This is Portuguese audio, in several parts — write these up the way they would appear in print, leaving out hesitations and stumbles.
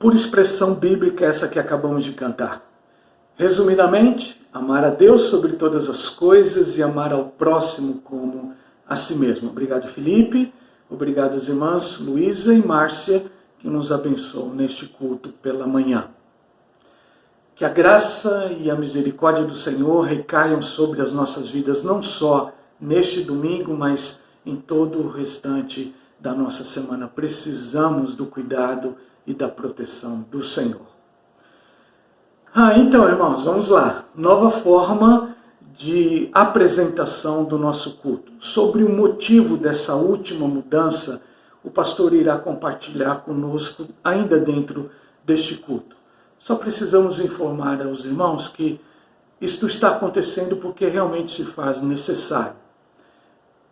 por expressão bíblica essa que acabamos de cantar. Resumidamente, amar a Deus sobre todas as coisas e amar ao próximo como a si mesmo. Obrigado, Felipe. Obrigado às irmãs Luísa e Márcia, que nos abençoam neste culto pela manhã. Que a graça e a misericórdia do Senhor recaiam sobre as nossas vidas, não só neste domingo, mas em todo o restante da nossa semana. Precisamos do cuidado e da proteção do Senhor. Então, irmãos, vamos lá. Nova forma de apresentação do nosso culto. Sobre o motivo dessa última mudança, o pastor irá compartilhar conosco ainda dentro deste culto. Só precisamos informar aos irmãos que isto está acontecendo porque realmente se faz necessário.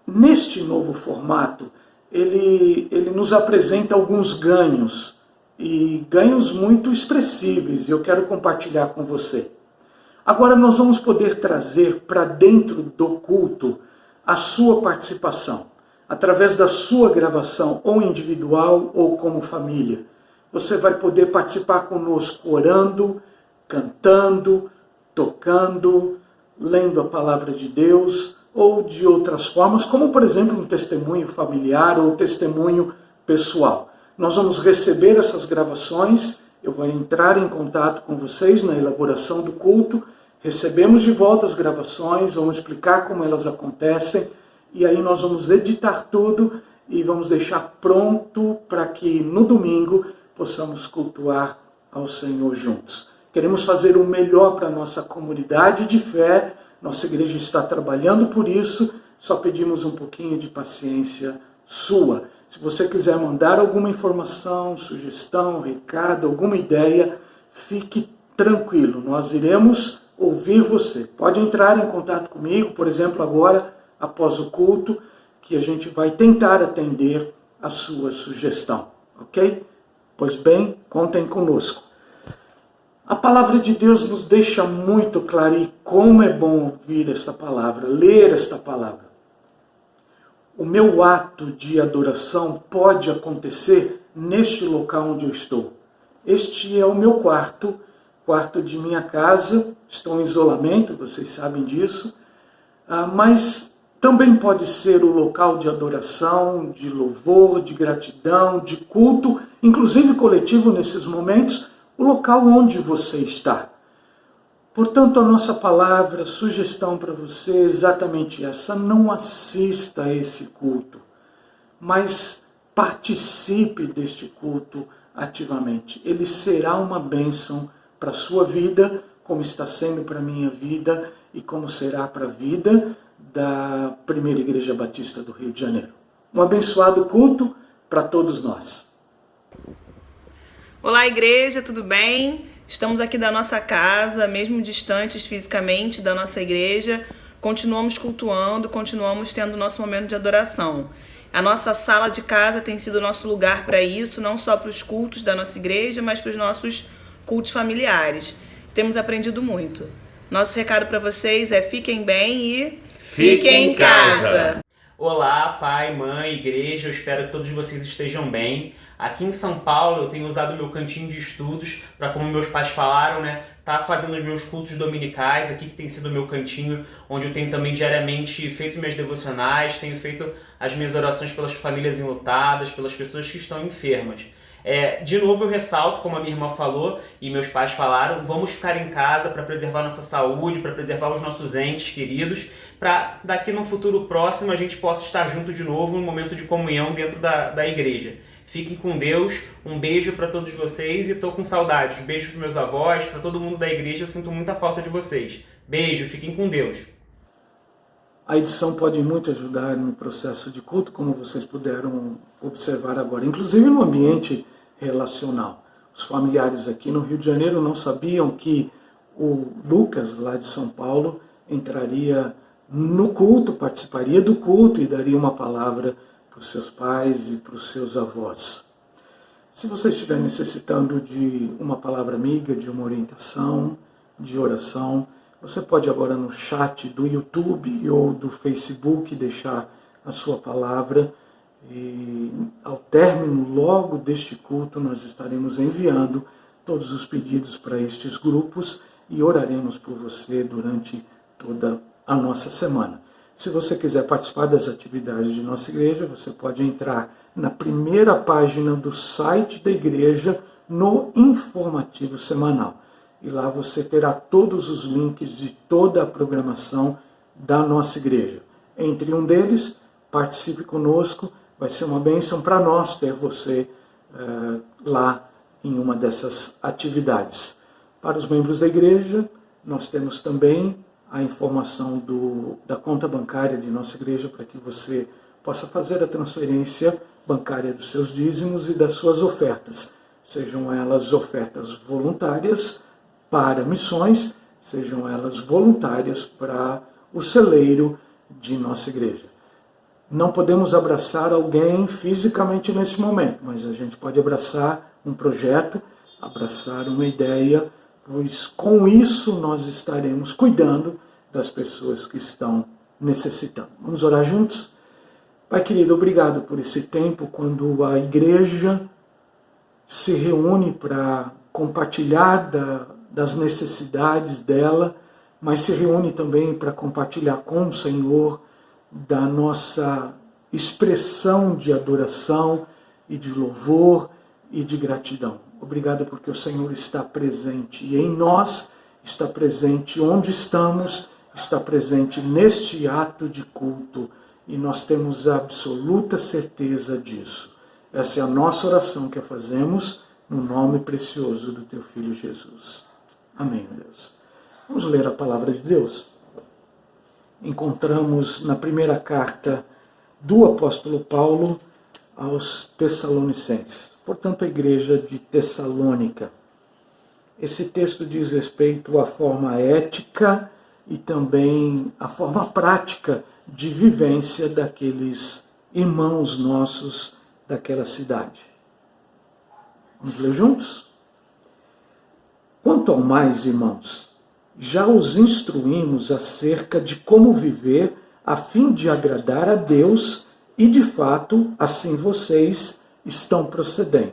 Neste novo formato, ele nos apresenta alguns ganhos, e ganhos muito expressíveis, e eu quero compartilhar com você. Agora nós vamos poder trazer para dentro do culto a sua participação, através da sua gravação, ou individual ou como família. Você vai poder participar conosco orando, cantando, tocando, lendo a palavra de Deus, ou de outras formas, como por exemplo um testemunho familiar ou testemunho pessoal. Nós vamos receber essas gravações, eu vou entrar em contato com vocês na elaboração do culto, recebemos de volta as gravações, vamos explicar como elas acontecem, e aí nós vamos editar tudo e vamos deixar pronto para que no domingo possamos cultuar ao Senhor juntos. Queremos fazer o melhor para a nossa comunidade de fé, nossa igreja está trabalhando por isso, só pedimos um pouquinho de paciência sua. Se você quiser mandar alguma informação, sugestão, recado, alguma ideia, fique tranquilo, nós iremos ouvir você. Pode entrar em contato comigo, por exemplo, agora, após o culto, que a gente vai tentar atender a sua sugestão, ok? Pois bem, contem conosco. A palavra de Deus nos deixa muito claro, e como é bom ouvir esta palavra, ler esta palavra. O meu ato de adoração pode acontecer neste local onde eu estou. Este é o meu quarto de minha casa. Estou em isolamento, vocês sabem disso. Mas também pode ser o local de adoração, de louvor, de gratidão, de culto, inclusive coletivo nesses momentos, o local onde você está. Portanto, a nossa palavra, sugestão para você é exatamente essa: não assista a esse culto, mas participe deste culto ativamente. Ele será uma bênção para a sua vida, como está sendo para a minha vida e como será para a vida da Primeira Igreja Batista do Rio de Janeiro. Um abençoado culto para todos nós. Olá, igreja, tudo bem? Estamos aqui da nossa casa, mesmo distantes fisicamente da nossa igreja, continuamos cultuando, continuamos tendo nosso momento de adoração. A nossa sala de casa tem sido o nosso lugar para isso, não só para os cultos da nossa igreja, mas para os nossos cultos familiares. Temos aprendido muito. Nosso recado para vocês é: fiquem bem e fiquem em casa. Olá, pai, mãe, igreja, eu espero que todos vocês estejam bem. Aqui em São Paulo eu tenho usado o meu cantinho de estudos para, como meus pais falaram, tá fazendo os meus cultos dominicais, aqui que tem sido o meu cantinho, onde eu tenho também diariamente feito minhas devocionais, tenho feito as minhas orações pelas famílias enlutadas, pelas pessoas que estão enfermas. De novo eu ressalto, como a minha irmã falou e meus pais falaram, vamos ficar em casa para preservar nossa saúde, para preservar os nossos entes queridos, para daqui no futuro próximo a gente possa estar junto de novo no momento de comunhão dentro da igreja. Fiquem com Deus, um beijo para todos vocês e estou com saudades. Um beijo para meus avós, para todo mundo da igreja, eu sinto muita falta de vocês. Beijo, fiquem com Deus. A edição pode muito ajudar no processo de culto, como vocês puderam observar agora, inclusive no ambiente relacional. Os familiares aqui no Rio de Janeiro não sabiam que o Lucas, lá de São Paulo, entraria no culto, participaria do culto e daria uma palavra para os seus pais e para os seus avós. Se você estiver necessitando de uma palavra amiga, de uma orientação, de oração, você pode agora no chat do YouTube ou do Facebook deixar a sua palavra E ao término logo deste culto, nós estaremos enviando todos os pedidos para estes grupos e oraremos por você durante toda a nossa semana. Se você quiser participar das atividades de nossa igreja, você pode entrar na primeira página do site da igreja no informativo semanal. E lá você terá todos os links de toda a programação da nossa igreja. Entre um deles, participe conosco, vai ser uma bênção para nós ter você lá em uma dessas atividades. Para os membros da igreja, nós temos também a informação da conta bancária de nossa igreja para que você possa fazer a transferência bancária dos seus dízimos e das suas ofertas. Sejam elas ofertas voluntárias para missões, sejam elas voluntárias para o celeiro de nossa igreja. Não podemos abraçar alguém fisicamente neste momento, mas a gente pode abraçar um projeto, abraçar uma ideia, pois com isso nós estaremos cuidando das pessoas que estão necessitando. Vamos orar juntos? Pai querido, obrigado por esse tempo quando a igreja se reúne para compartilhar das necessidades dela, mas se reúne também para compartilhar com o Senhor da nossa expressão de adoração e de louvor e de gratidão. Obrigado porque o Senhor está presente e em nós, está presente onde estamos, está presente neste ato de culto e nós temos a absoluta certeza disso. Essa é a nossa oração que fazemos no nome precioso do Teu Filho Jesus. Amém, Deus. Vamos ler a palavra de Deus. Encontramos na primeira carta do apóstolo Paulo aos Tessalonicenses, portanto a igreja de Tessalônica. Esse texto diz respeito à forma ética e também à forma prática de vivência daqueles irmãos nossos daquela cidade. Vamos ler juntos? Quanto ao mais, irmãos, já os instruímos acerca de como viver a fim de agradar a Deus e, de fato, assim vocês estão procedendo.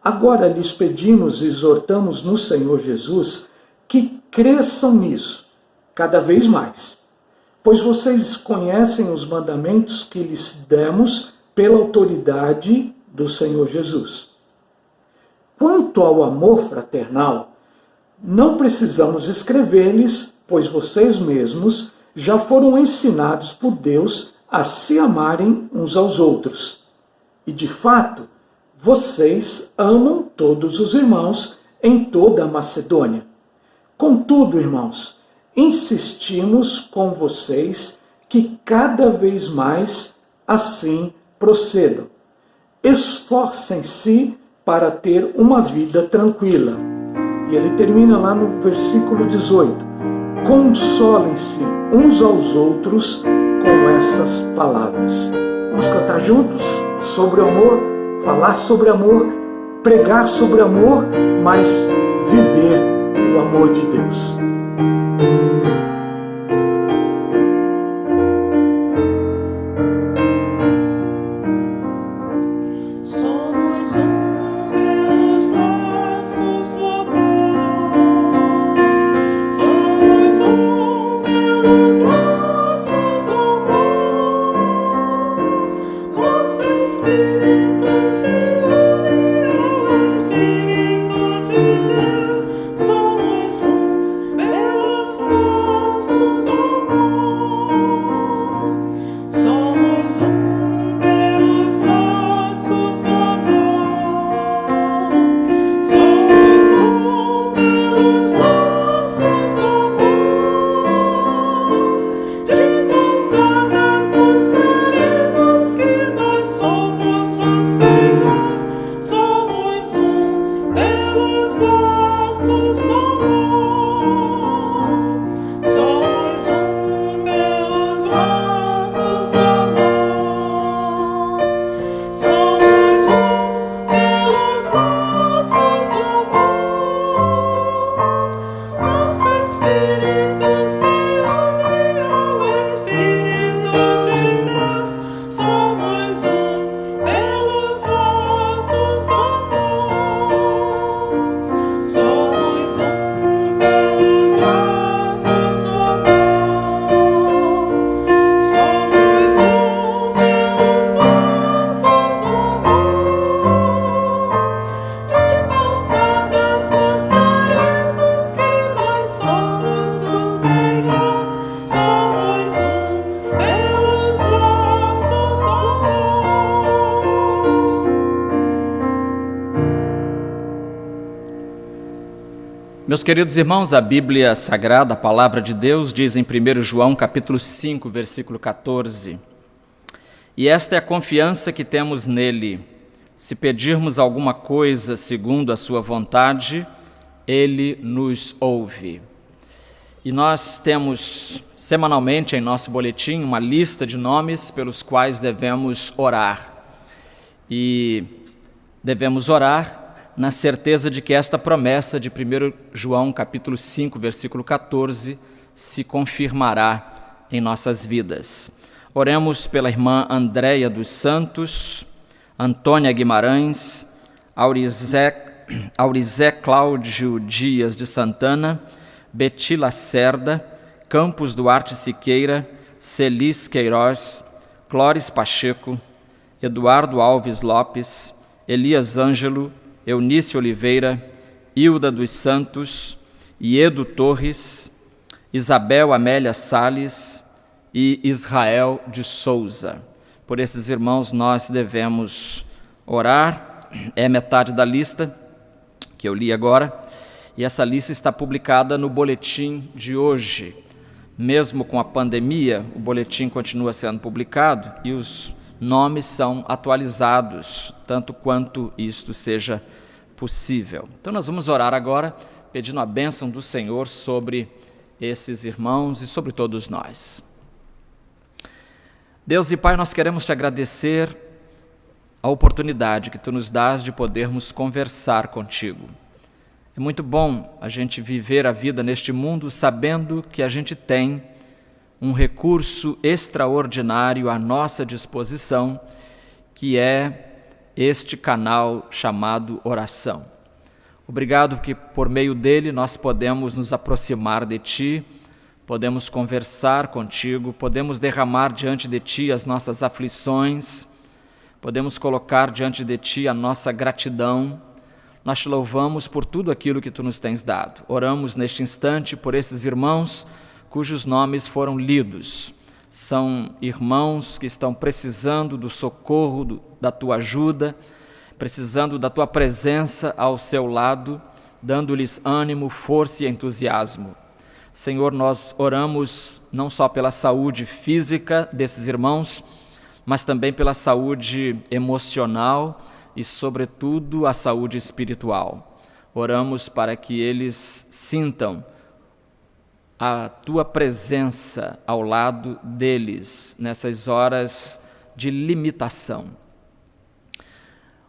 Agora lhes pedimos e exortamos no Senhor Jesus que cresçam nisso, cada vez mais, pois vocês conhecem os mandamentos que lhes demos pela autoridade do Senhor Jesus. Quanto ao amor fraternal, não precisamos escrever-lhes, pois vocês mesmos já foram ensinados por Deus a se amarem uns aos outros. E, de fato, vocês amam todos os irmãos em toda a Macedônia. Contudo, irmãos, insistimos com vocês que cada vez mais assim procedam. Esforcem-se para ter uma vida tranquila. E ele termina lá no versículo 18. Consolem-se uns aos outros com essas palavras. Vamos cantar juntos sobre o amor, falar sobre amor, pregar sobre amor, mas viver o amor de Deus. Somos Meus queridos irmãos, a Bíblia Sagrada, a Palavra de Deus, diz em 1 João capítulo 5, versículo 14: E esta é a confiança que temos nele: se pedirmos alguma coisa segundo a sua vontade, ele nos ouve. E nós temos semanalmente em nosso boletim uma lista de nomes pelos quais devemos orar. E devemos orar na certeza de que esta promessa de 1 João capítulo 5, versículo 14, se confirmará em nossas vidas. Oremos pela irmã Andréia dos Santos, Antônia Guimarães, Aurizé Cláudio Dias de Santana, Beti Lacerda, Campos Duarte Siqueira, Celis Queiroz, Clóris Pacheco, Eduardo Alves Lopes, Elias Ângelo, Eunice Oliveira, Hilda dos Santos, Iedo Torres, Isabel Amélia Salles e Israel de Souza. Por esses irmãos nós devemos orar. É metade da lista que eu li agora, e essa lista está publicada no boletim de hoje. Mesmo com a pandemia, o boletim continua sendo publicado e os nomes são atualizados, tanto quanto isto seja possível. Então nós vamos orar agora, pedindo a bênção do Senhor sobre esses irmãos e sobre todos nós. Deus e Pai, nós queremos te agradecer a oportunidade que tu nos dás de podermos conversar contigo. É muito bom a gente viver a vida neste mundo sabendo que a gente tem um recurso extraordinário à nossa disposição, que é este canal chamado oração. Obrigado porque por meio dele nós podemos nos aproximar de Ti, podemos conversar contigo, podemos derramar diante de Ti as nossas aflições, podemos colocar diante de Ti a nossa gratidão. Nós te louvamos por tudo aquilo que Tu nos tens dado. Oramos neste instante por esses irmãos cujos nomes foram lidos. São irmãos que estão precisando do socorro, da Tua ajuda, precisando da Tua presença ao seu lado, dando-lhes ânimo, força e entusiasmo. Senhor, nós oramos não só pela saúde física desses irmãos, mas também pela saúde emocional e, sobretudo, a saúde espiritual. Oramos para que eles sintam a Tua presença ao lado deles nessas horas de limitação.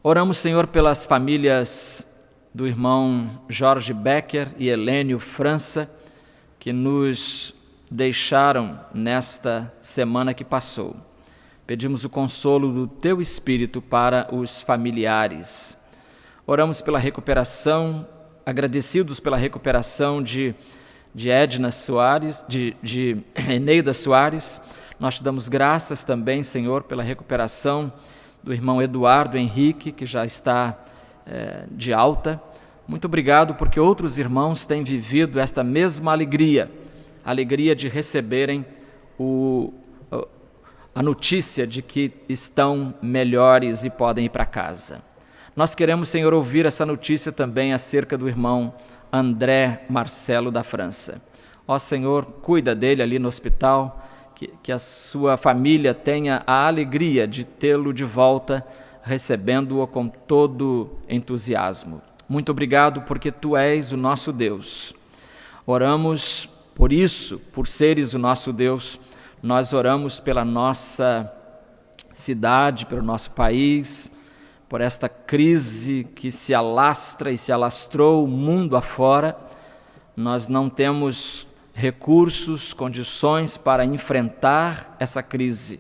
Oramos, Senhor, pelas famílias do irmão Jorge Becker e Helênio França, que nos deixaram nesta semana que passou. Pedimos o consolo do Teu Espírito para os familiares. Oramos pela recuperação, agradecidos pela recuperação de Edna Soares, de Eneida Soares. Nós te damos graças também, Senhor, pela recuperação do irmão Eduardo Henrique, que já está de alta. Muito obrigado porque outros irmãos têm vivido esta mesma alegria, a alegria de receberem a notícia de que estão melhores e podem ir para casa. Nós queremos, Senhor, ouvir essa notícia também acerca do irmão André Marcelo da França. Ó Senhor, cuida dele ali no hospital, que a sua família tenha a alegria de tê-lo de volta, recebendo-o com todo entusiasmo. Muito obrigado porque Tu és o nosso Deus. Oramos por isso, por seres o nosso Deus. Nós oramos pela nossa cidade, pelo nosso país, por esta crise que se alastra e se alastrou o mundo afora. Nós não temos recursos, condições para enfrentar essa crise,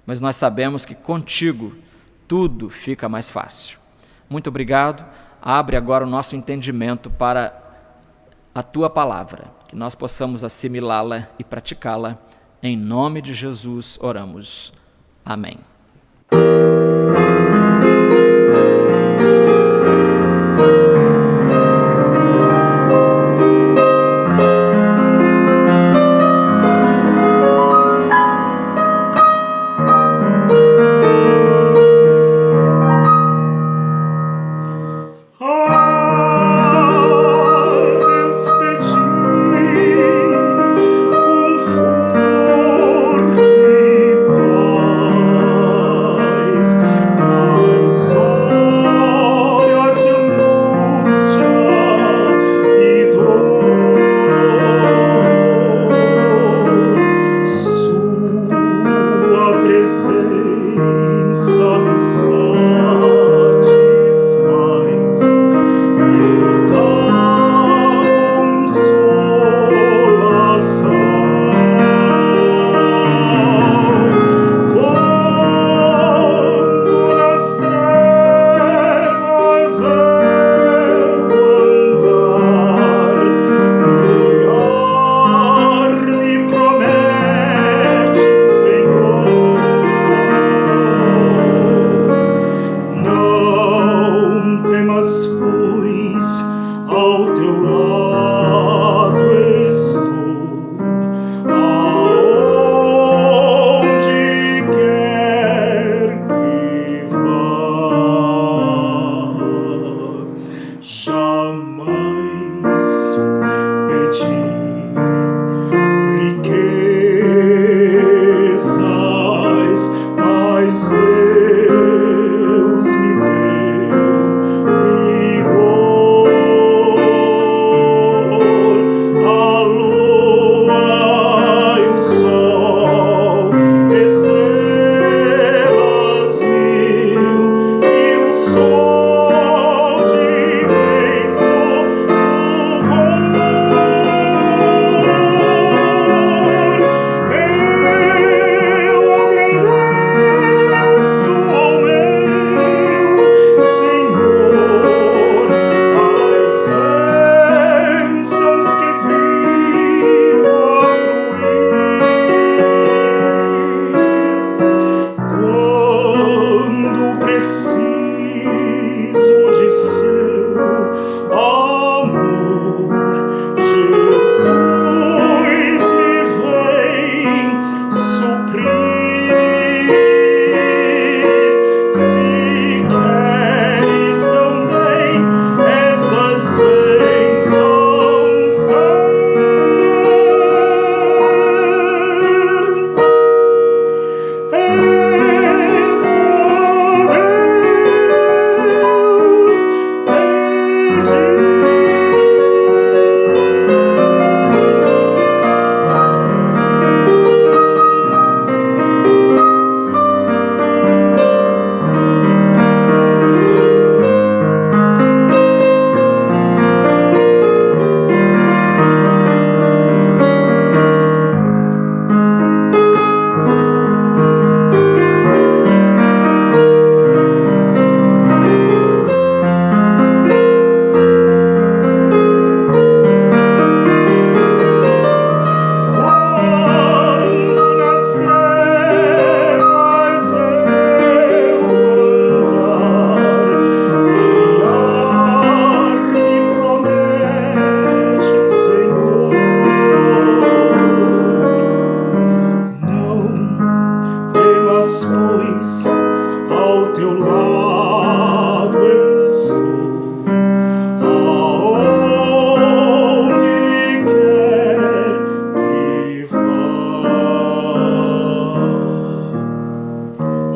mas nós sabemos que contigo tudo fica mais fácil. Muito obrigado. Abre agora o nosso entendimento para a Tua palavra, que nós possamos assimilá-la e praticá-la. Em nome de Jesus oramos. Amém. mas pois ao teu lado estou, aonde quer que vá.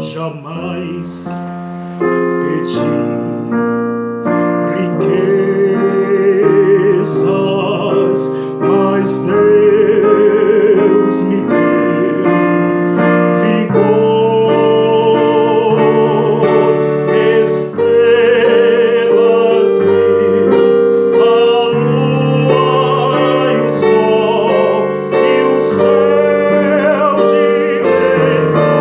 Jamais pedi riquezas, mas Deus me deu vigor, estrelas mil, a lua e o sol, e o céu de imenso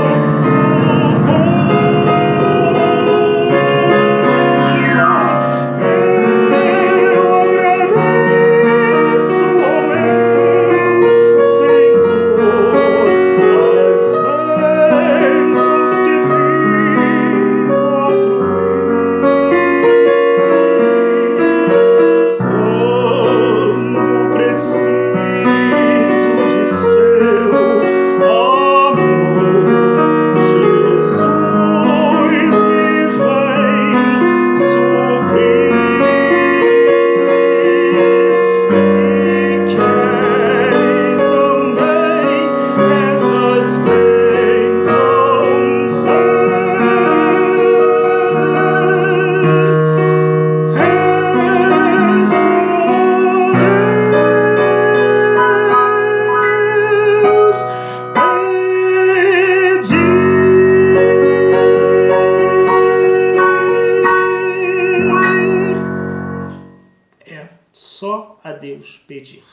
só a Deus pedir.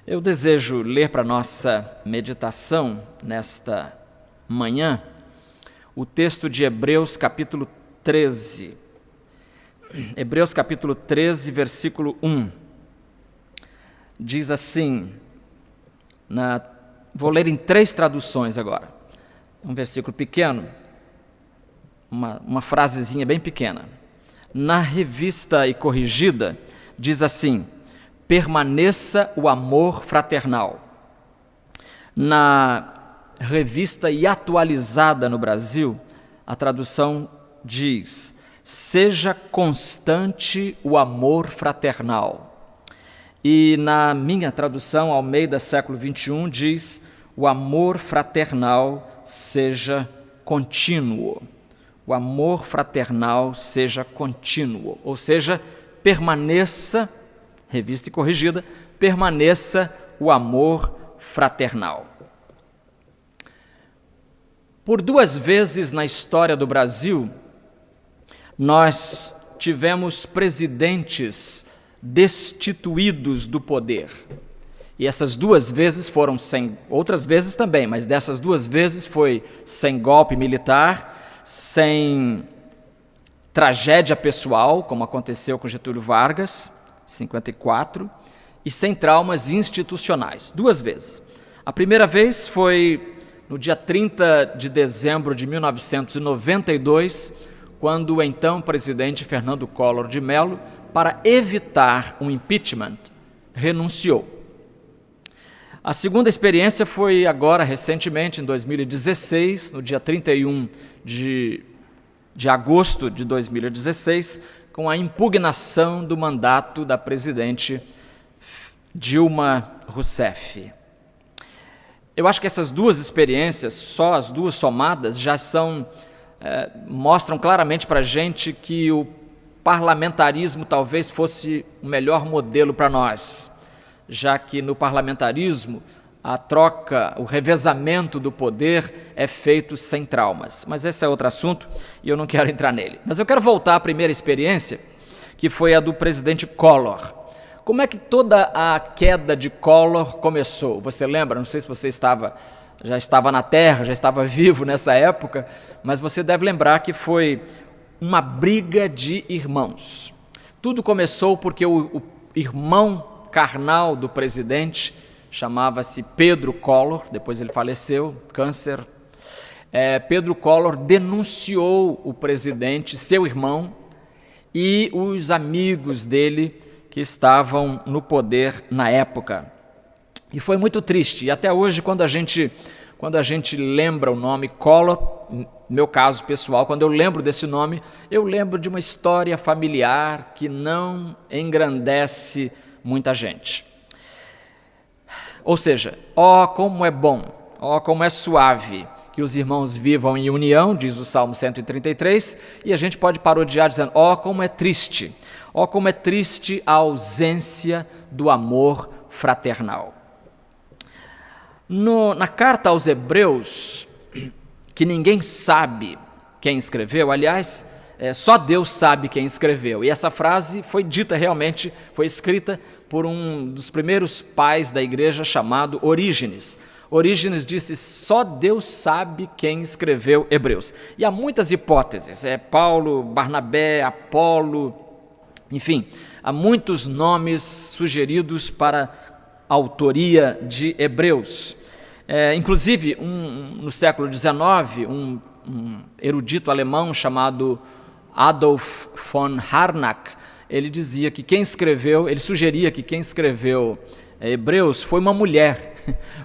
Eu desejo ler para nossa meditação nesta manhã o texto de Hebreus capítulo 13. Hebreus capítulo 13, versículo 1. Diz assim, vou ler em 3 traduções agora. Um versículo pequeno, uma frasezinha bem pequena. Na Revista e Corrigida, diz assim: permaneça o amor fraternal. Na Revista e Atualizada no Brasil, a tradução diz: seja constante o amor fraternal. E na minha tradução, Almeida século 21, diz: o amor fraternal seja contínuo. O amor fraternal seja contínuo, ou seja, permaneça, Revista e Corrigida, permaneça o amor fraternal. Por 2 vezes na história do Brasil, nós tivemos presidentes destituídos do poder. E essas 2 vezes foram outras vezes também, mas dessas 2 vezes foi sem golpe militar, sem tragédia pessoal, como aconteceu com Getúlio Vargas, 54, e sem traumas institucionais, 2 vezes. A primeira vez foi no dia 30 de dezembro de 1992, quando o então presidente Fernando Collor de Mello, para evitar um impeachment, renunciou. A segunda experiência foi agora, recentemente, em 2016, no dia 31 de agosto de 2016, com a impugnação do mandato da presidente Dilma Rousseff. Eu acho que essas 2 experiências, só as 2 somadas, já mostram claramente para a gente que o parlamentarismo talvez fosse o melhor modelo para nós, já que no parlamentarismo a troca, o revezamento do poder é feito sem traumas. Mas esse é outro assunto e eu não quero entrar nele. Mas eu quero voltar à primeira experiência, que foi a do presidente Collor. Como é que toda a queda de Collor começou? Você lembra? Não sei se você já estava na Terra, já estava vivo nessa época, mas você deve lembrar que foi uma briga de irmãos. Tudo começou porque o irmão carnal do presidente chamava-se Pedro Collor, depois ele faleceu, câncer. Pedro Collor denunciou o presidente, seu irmão, e os amigos dele que estavam no poder na época. E foi muito triste, e até hoje, quando a gente quando a gente lembra o nome Collor, no meu caso pessoal, quando eu lembro desse nome, eu lembro de uma história familiar que não engrandece muita gente. Ou seja, como é bom, como é suave que os irmãos vivam em união, diz o Salmo 133, e a gente pode parodiar dizendo, como é triste a ausência do amor fraternal. Na carta aos Hebreus, que ninguém sabe quem escreveu, aliás, só Deus sabe quem escreveu, e essa frase foi dita realmente, foi escrita por um dos primeiros pais da igreja chamado Orígenes. Orígenes disse, só Deus sabe quem escreveu Hebreus. E há muitas hipóteses, Paulo, Barnabé, Apolo, enfim, há muitos nomes sugeridos para a autoria de Hebreus. Inclusive, no século XIX, um erudito alemão chamado Adolf von Harnack, ele sugeria que quem escreveu Hebreus foi uma mulher,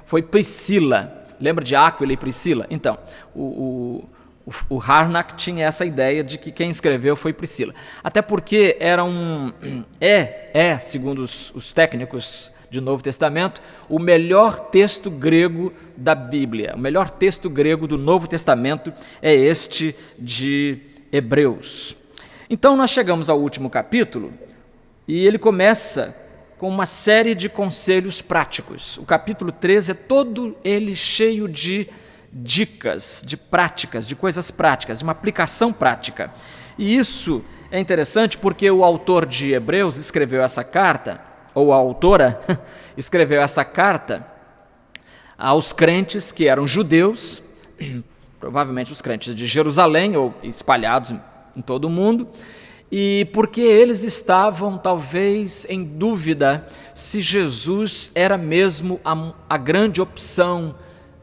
foi Priscila. Lembra de Áquila e Priscila? Então, o Harnack tinha essa ideia de que quem escreveu foi Priscila. Até porque segundo os técnicos de Novo Testamento, o melhor texto grego da Bíblia, o melhor texto grego do Novo Testamento é este de Hebreus. Então nós chegamos ao último capítulo e ele começa com uma série de conselhos práticos. O capítulo 13 é todo ele cheio de dicas, de práticas, de coisas práticas, de uma aplicação prática. E isso é interessante porque o autor de Hebreus escreveu essa carta, ou a autora escreveu essa carta aos crentes que eram judeus, provavelmente os crentes de Jerusalém ou espalhados em todo o mundo, e porque eles estavam talvez em dúvida se Jesus era mesmo a grande opção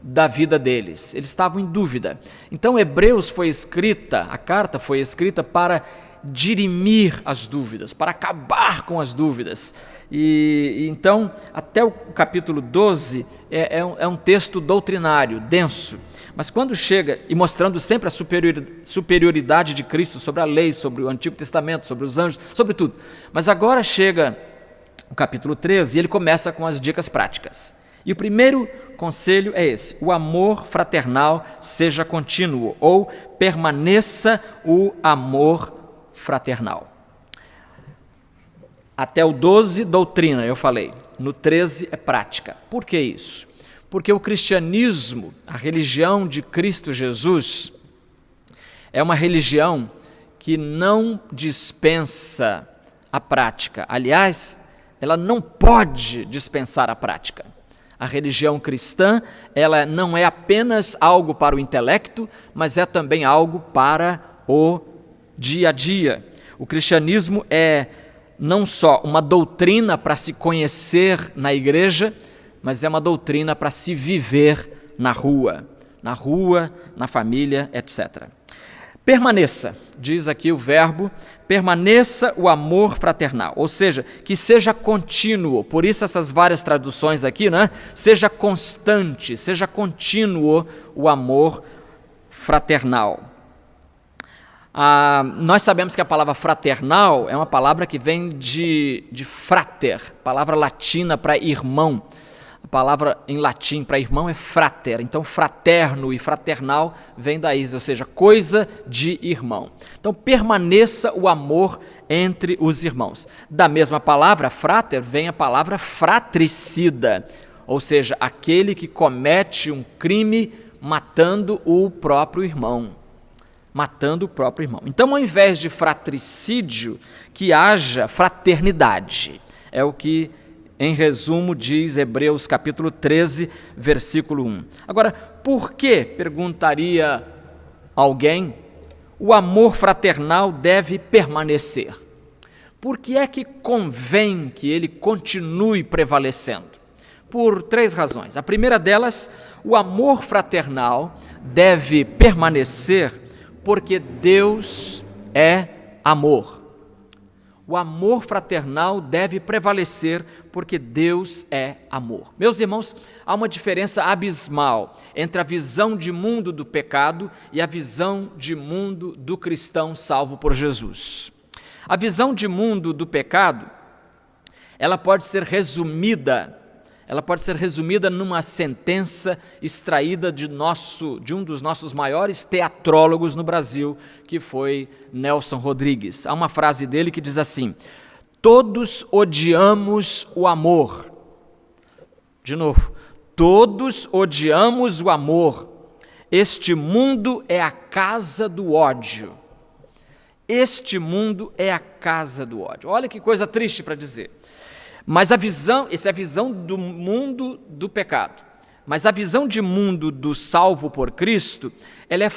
da vida deles. Eles estavam em dúvida. Então a carta foi escrita para dirimir as dúvidas, para acabar com as dúvidas. E então, até o capítulo 12 é um texto doutrinário, denso, mas quando chega, e mostrando sempre a superioridade de Cristo sobre a lei, sobre o Antigo Testamento, sobre os anjos, sobre tudo. Mas agora chega o capítulo 13 e ele começa com as dicas práticas. E o primeiro conselho é esse: o amor fraternal seja contínuo, ou permaneça o amor fraternal. Até o 12, doutrina, eu falei. No 13 é prática. Por que isso? Porque o cristianismo, a religião de Cristo Jesus, é uma religião que não dispensa a prática. Aliás, ela não pode dispensar a prática. A religião cristã, ela não é apenas algo para o intelecto, mas é também algo para o dia a dia. O cristianismo é não só uma doutrina para se conhecer na igreja, mas é uma doutrina para se viver na rua, na família, etc. Permaneça, diz aqui o verbo, permaneça o amor fraternal, ou seja, que seja contínuo, por isso essas várias traduções aqui, né? Seja constante, seja contínuo o amor fraternal. Nós sabemos que a palavra fraternal é uma palavra que vem de frater, palavra latina para irmão. A palavra em latim para irmão é frater, então fraterno e fraternal vem daí, ou seja, coisa de irmão. Então permaneça o amor entre os irmãos. Da mesma palavra frater vem a palavra fratricida, ou seja, aquele que comete um crime matando o próprio irmão. Então, ao invés de fratricídio, que haja fraternidade. É o que, em resumo, diz Hebreus capítulo 13, versículo 1. Agora, por que, perguntaria alguém, o amor fraternal deve permanecer? Por que é que convém que ele continue prevalecendo? Por 3 razões. A primeira delas, o amor fraternal deve permanecer porque Deus é amor. o amor fraternal deve prevalecer, porque Deus é amor. Meus irmãos, há uma diferença abismal entre a visão de mundo do pecado e a visão de mundo do cristão salvo por Jesus. A visão de mundo do pecado, ela pode ser resumida numa sentença extraída de um dos nossos maiores teatrólogos no Brasil, que foi Nelson Rodrigues. Há uma frase dele que diz assim: todos odiamos o amor. De novo, todos odiamos o amor. Este mundo é a casa do ódio. Este mundo é a casa do ódio. Olha que coisa triste para dizer. Mas essa é a visão do mundo do pecado. Mas a visão de mundo do salvo por Cristo, ela é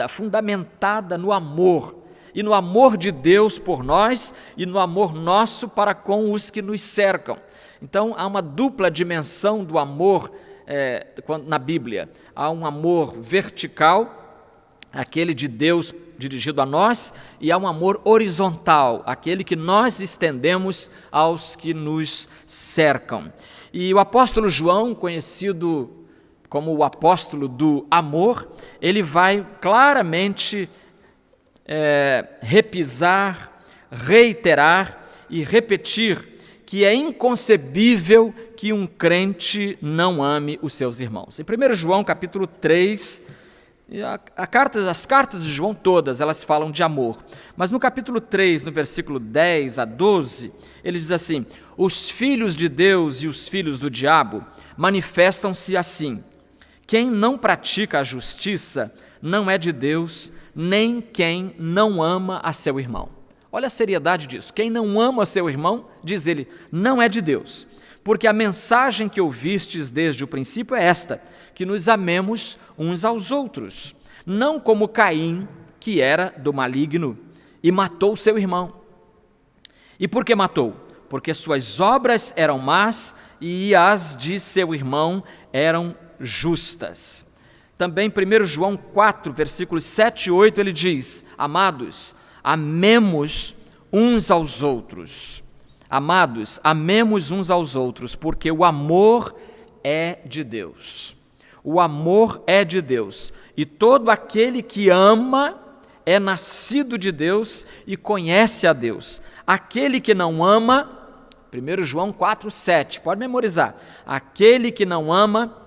fundamentada no amor. E no amor de Deus por nós e no amor nosso para com os que nos cercam. Então, há uma dupla dimensão do amor na Bíblia. Há um amor vertical, aquele de Deus dirigido a nós, e há um amor horizontal, aquele que nós estendemos aos que nos cercam. E o apóstolo João, conhecido como o apóstolo do amor, ele vai claramente repisar, reiterar e repetir que é inconcebível que um crente não ame os seus irmãos. Em 1 João capítulo 3, as cartas de João todas, elas falam de amor. Mas no capítulo 3, no versículo 10 a 12, ele diz assim: os filhos de Deus e os filhos do diabo manifestam-se assim. Quem não pratica a justiça não é de Deus, nem quem não ama a seu irmão. Olha a seriedade disso. Quem não ama a seu irmão, diz ele, não é de Deus. Porque a mensagem que ouvistes desde o princípio é esta, que nos amemos uns aos outros, não como Caim, que era do maligno, e matou seu irmão. E por que matou? Porque suas obras eram más e as de seu irmão eram justas. Também 1 João 4, versículos 7 e 8, ele diz: amados, amemos uns aos outros. Amados, amemos uns aos outros, porque o amor é de Deus. O amor é de Deus. E todo aquele que ama é nascido de Deus e conhece a Deus. Aquele que não ama, 1 João 4, 7, pode memorizar. Aquele que não ama,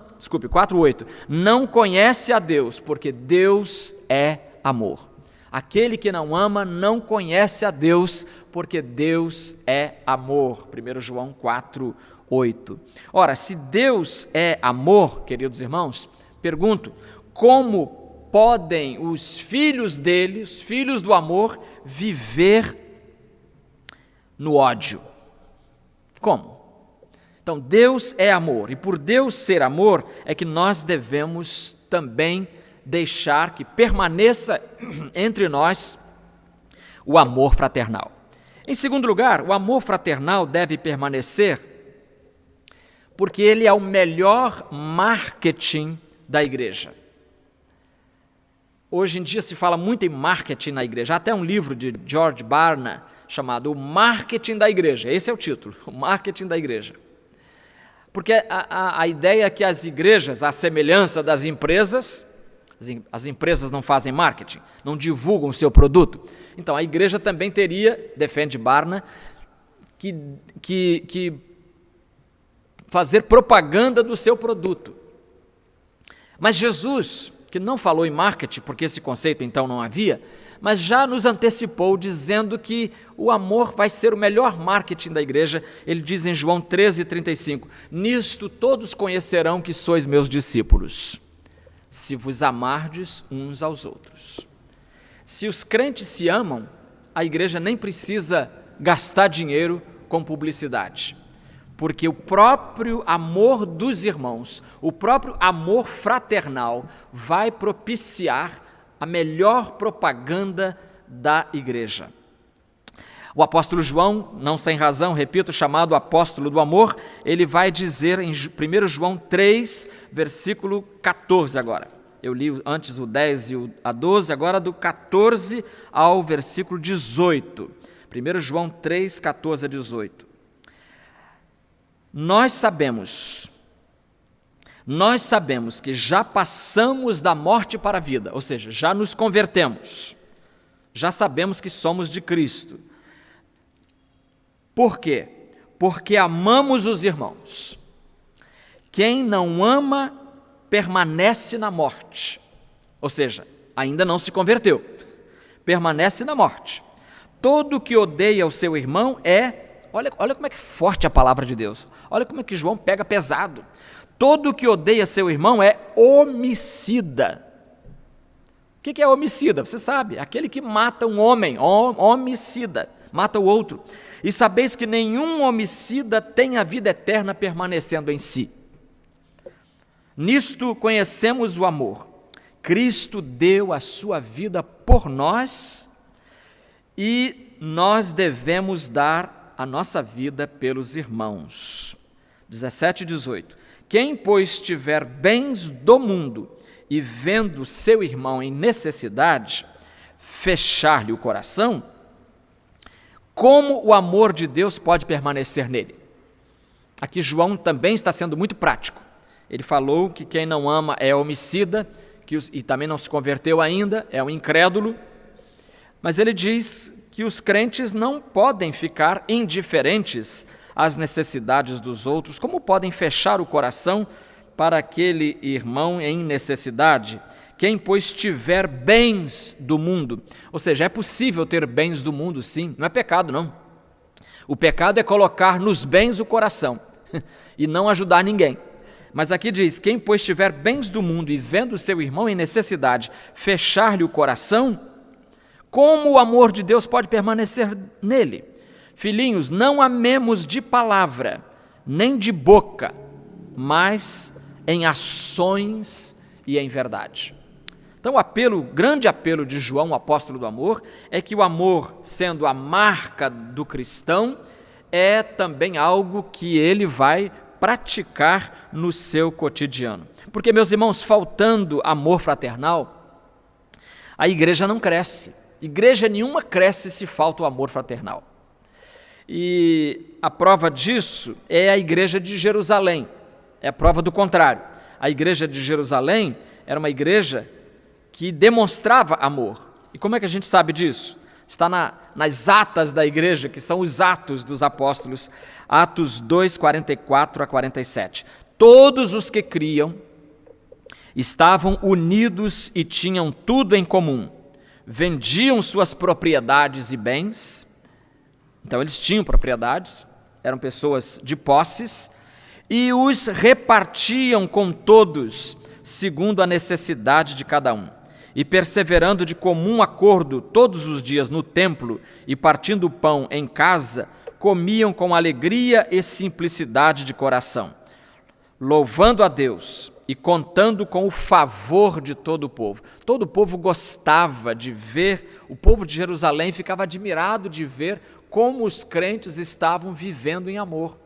4, 8, não conhece a Deus, porque Deus é amor. Aquele que não ama não conhece a Deus, porque Deus é amor. 1 João 4, 8. Ora, se Deus é amor, queridos irmãos, pergunto, como podem os filhos dele, os filhos do amor, viver no ódio? Como? Então, Deus é amor, e por Deus ser amor, é que nós devemos também deixar que permaneça entre nós o amor fraternal. Em segundo lugar, o amor fraternal deve permanecer porque ele é o melhor marketing da igreja. Hoje em dia se fala muito em marketing na igreja. Há até um livro de George Barna chamado O Marketing da Igreja. Esse é o título, O Marketing da Igreja. Porque a ideia é que as igrejas, à semelhança das empresas, as empresas não fazem marketing, não divulgam o seu produto. Então, a igreja também teria, defende Barna, que fazer propaganda do seu produto. Mas Jesus, que não falou em marketing, porque esse conceito então não havia, mas já nos antecipou dizendo que o amor vai ser o melhor marketing da igreja. Ele diz em João 13:35, nisto todos conhecerão que sois meus discípulos, se vos amardes uns aos outros. Se os crentes se amam, a igreja nem precisa gastar dinheiro com publicidade, porque o próprio amor dos irmãos, o próprio amor fraternal vai propiciar a melhor propaganda da igreja. O apóstolo João, não sem razão, repito, chamado apóstolo do amor, ele vai dizer em 1 João 3, versículo 14 agora. Eu li antes o 10 e a 12, agora do 14 ao versículo 18. 1 João 3, 14 a 18. Nós sabemos que já passamos da morte para a vida, ou seja, já nos convertemos, já sabemos que somos de Cristo. Por quê? Porque amamos os irmãos. Quem não ama permanece na morte, ou seja, ainda não se converteu, permanece na morte. Todo que odeia o seu irmão olha como é que é forte a palavra de Deus, olha como é que João pega pesado. Todo que odeia seu irmão é homicida. O que é homicida? Você sabe, aquele que mata um homem, homicida, mata o outro. E sabeis que nenhum homicida tem a vida eterna permanecendo em si. Nisto conhecemos o amor. Cristo deu a sua vida por nós e nós devemos dar a nossa vida pelos irmãos. 17 e 18. Quem, pois, tiver bens do mundo e vendo seu irmão em necessidade, fechar-lhe o coração, como o amor de Deus pode permanecer nele? Aqui João também está sendo muito prático. Ele falou que quem não ama é homicida, e também não se converteu ainda, é um incrédulo, mas ele diz que os crentes não podem ficar indiferentes às necessidades dos outros. Como podem fechar o coração para aquele irmão em necessidade? Quem, pois, tiver bens do mundo, ou seja, é possível ter bens do mundo, sim, não é pecado, não. O pecado é colocar nos bens o coração e não ajudar ninguém. Mas aqui diz, quem, pois, tiver bens do mundo e vendo seu irmão em necessidade, fechar-lhe o coração, como o amor de Deus pode permanecer nele? Filhinhos, não amemos de palavra, nem de boca, mas em ações e em verdade. Então o grande apelo de João, o apóstolo do amor, é que o amor, sendo a marca do cristão, é também algo que ele vai praticar no seu cotidiano. Porque, meus irmãos, faltando amor fraternal, a igreja não cresce. Igreja nenhuma cresce se falta o amor fraternal. E a prova disso é a igreja de Jerusalém. É a prova do contrário. A igreja de Jerusalém era uma igreja que demonstrava amor. E como é que a gente sabe disso? Está nas atas da igreja, que são os Atos dos Apóstolos, Atos 2, 44 a 47. Todos os que criam estavam unidos e tinham tudo em comum. Vendiam suas propriedades e bens, então eles tinham propriedades, eram pessoas de posses, e os repartiam com todos, segundo a necessidade de cada um. E perseverando de comum acordo todos os dias no templo e partindo o pão em casa, comiam com alegria e simplicidade de coração, louvando a Deus e contando com o favor de todo o povo. Todo o povo gostava de ver, o povo de Jerusalém ficava admirado de ver como os crentes estavam vivendo em amor,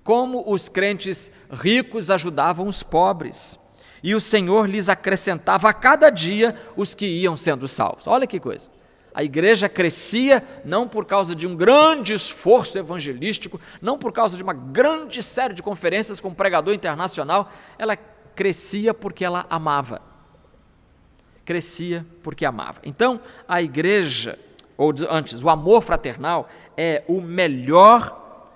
como os crentes ricos ajudavam os pobres, e o Senhor lhes acrescentava a cada dia os que iam sendo salvos. Olha que coisa! A igreja crescia não por causa de um grande esforço evangelístico, não por causa de uma grande série de conferências com um pregador internacional, ela crescia porque ela amava. Crescia porque amava. Então, a igreja, ou antes, o amor fraternal é o melhor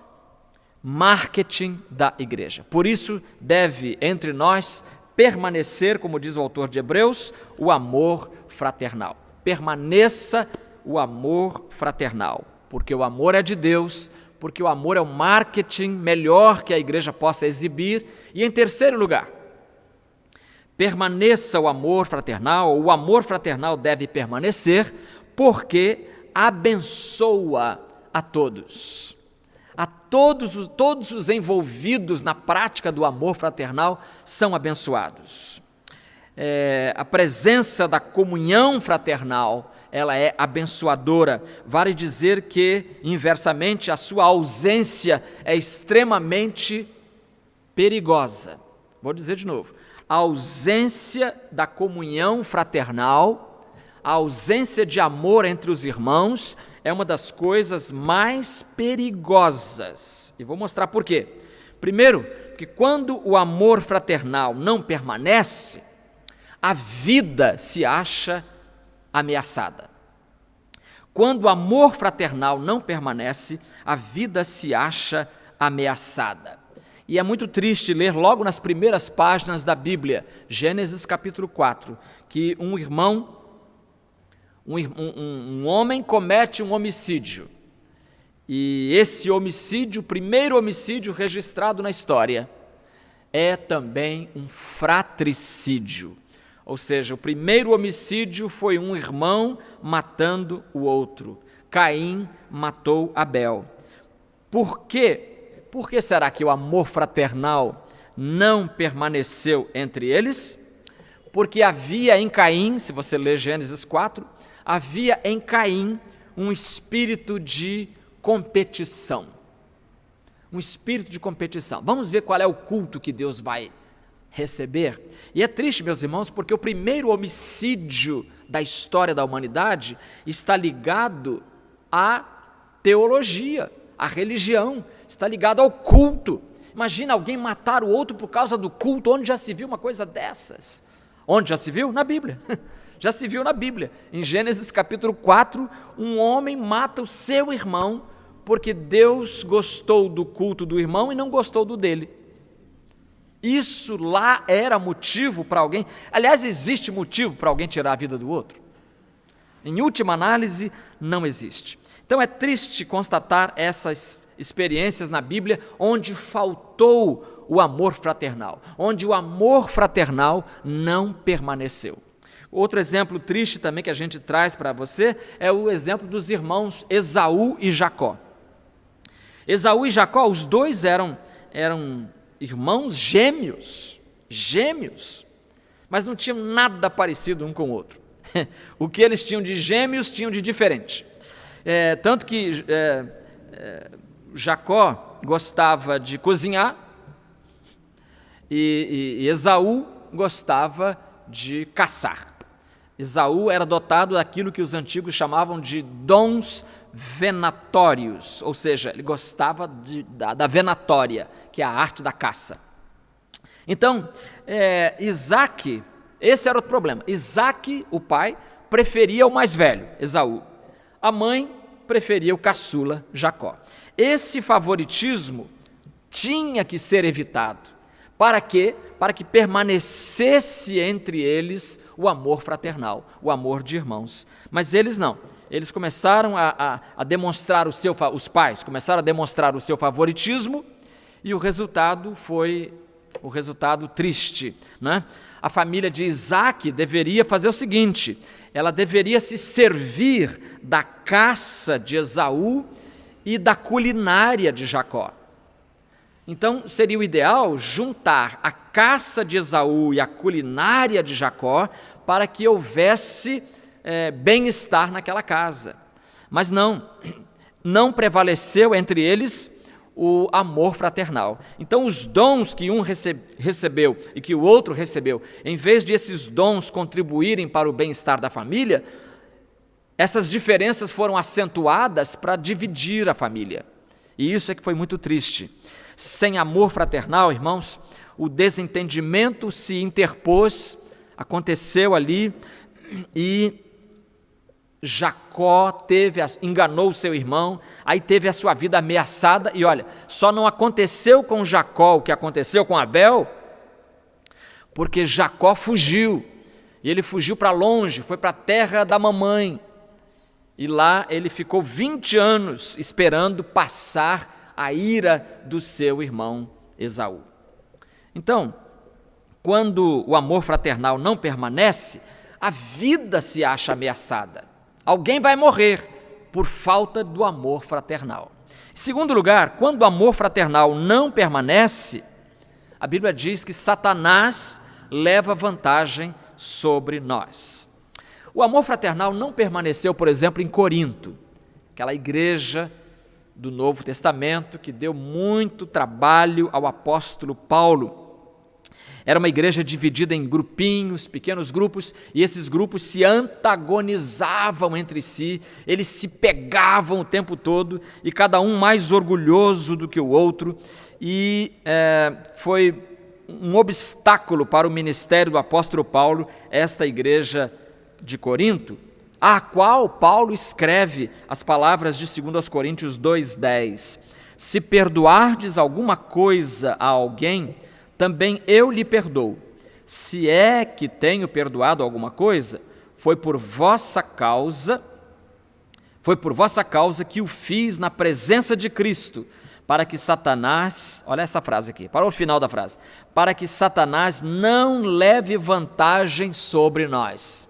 marketing da igreja. Por isso, deve entre nós permanecer, como diz o autor de Hebreus, o amor fraternal. Permaneça o amor fraternal, porque o amor é de Deus, porque o amor é o marketing melhor que a igreja possa exibir. E em terceiro lugar, permaneça o amor fraternal deve permanecer porque abençoa a todos. A todos os envolvidos na prática do amor fraternal são abençoados. A presença da comunhão fraternal, ela é abençoadora. Vale dizer que, inversamente, a sua ausência é extremamente perigosa. Vou dizer de novo. A ausência da comunhão fraternal, a ausência de amor entre os irmãos é uma das coisas mais perigosas. E vou mostrar por quê. Primeiro, porque quando o amor fraternal não permanece, a vida se acha ameaçada. Quando o amor fraternal não permanece, a vida se acha ameaçada. E é muito triste ler logo nas primeiras páginas da Bíblia, Gênesis capítulo 4, que um homem comete um homicídio. E esse homicídio, o primeiro homicídio registrado na história, é também um fratricídio. Ou seja, o primeiro homicídio foi um irmão matando o outro. Caim matou Abel. Por quê? Por que será que o amor fraternal não permaneceu entre eles? Porque havia em Caim, se você ler Gênesis 4, havia em Caim um espírito de competição. Um espírito de competição. Vamos ver qual é o culto que Deus vai receber. E é triste, meus irmãos, porque o primeiro homicídio da história da humanidade está ligado à teologia, à religião, está ligado ao culto. Imagina alguém matar o outro por causa do culto. Onde já se viu uma coisa dessas? Onde já se viu? Na Bíblia. Já se viu na Bíblia. Em Gênesis capítulo 4, um homem mata o seu irmão porque Deus gostou do culto do irmão e não gostou do dele. Isso lá era motivo para alguém. Aliás, existe motivo para alguém tirar a vida do outro? Em última análise, não existe. Então é triste constatar essas experiências na Bíblia onde faltou o amor fraternal, onde o amor fraternal não permaneceu. Outro exemplo triste também que a gente traz para você é o exemplo dos irmãos Esaú e Jacó. Esaú e Jacó, os dois eram irmãos gêmeos, mas não tinham nada parecido um com o outro. O que eles tinham de gêmeos, tinham de diferente. Tanto que Jacó gostava de cozinhar e Esaú gostava de caçar. Esaú era dotado daquilo que os antigos chamavam de dons venatórios, ou seja, ele gostava da venatória, que é a arte da caça. Então, Isaque, esse era o problema. Isaque, o pai, preferia o mais velho, Esaú. A mãe preferia o caçula, Jacó. Esse favoritismo tinha que ser evitado. Para quê? Para que permanecesse entre eles o amor fraternal, o amor de irmãos. Mas eles não. Eles começaram a demonstrar os pais começaram a demonstrar o seu favoritismo e o resultado foi o resultado triste, né? A família de Isaque deveria fazer o seguinte: ela deveria se servir da caça de Esaú e da culinária de Jacó. Então, seria o ideal juntar a caça de Esaú e a culinária de Jacó para que houvesse bem-estar naquela casa. Mas não prevaleceu entre eles o amor fraternal. Então, os dons que um recebeu e que o outro recebeu, em vez de esses dons contribuírem para o bem-estar da família, essas diferenças foram acentuadas para dividir a família. E isso é que foi muito triste. Sem amor fraternal, irmãos, o desentendimento se interpôs, aconteceu ali, e Jacó enganou seu irmão, aí teve a sua vida ameaçada, e olha, só não aconteceu com Jacó o que aconteceu com Abel, porque Jacó fugiu, e ele fugiu para longe, foi para a terra da mamãe, e lá ele ficou 20 anos esperando passar a ira do seu irmão Esaú. Então, quando o amor fraternal não permanece, a vida se acha ameaçada. Alguém vai morrer por falta do amor fraternal. Em segundo lugar, quando o amor fraternal não permanece, a Bíblia diz que Satanás leva vantagem sobre nós. O amor fraternal não permaneceu, por exemplo, em Corinto, aquela igreja do Novo Testamento que deu muito trabalho ao apóstolo Paulo. Era uma igreja dividida em grupinhos, pequenos grupos, e esses grupos se antagonizavam entre si, eles se pegavam o tempo todo, e cada um mais orgulhoso do que o outro, e foi um obstáculo para o ministério do apóstolo Paulo, esta igreja de Corinto, a qual Paulo escreve as palavras de 2 Coríntios 2,10: se perdoardes alguma coisa a alguém, também eu lhe perdoo. Se é que tenho perdoado alguma coisa, foi por vossa causa que o fiz na presença de Cristo, para que Satanás, olha essa frase aqui, para o final da frase, para que Satanás não leve vantagem sobre nós.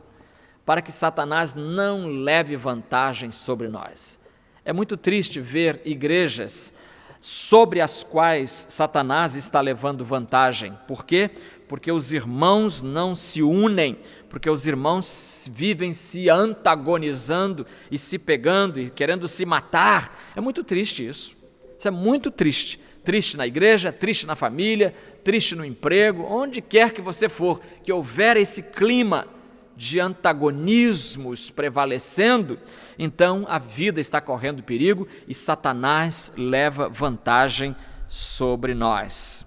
Para que Satanás não leve vantagem sobre nós. É muito triste ver igrejas sobre as quais Satanás está levando vantagem. Por quê? Porque os irmãos não se unem, porque os irmãos vivem se antagonizando e se pegando e querendo se matar. É muito triste isso. Isso é muito triste. Triste na igreja, triste na família, triste no emprego, onde quer que você for, que houver esse clima de antagonismos prevalecendo, então a vida está correndo perigo e Satanás leva vantagem sobre nós.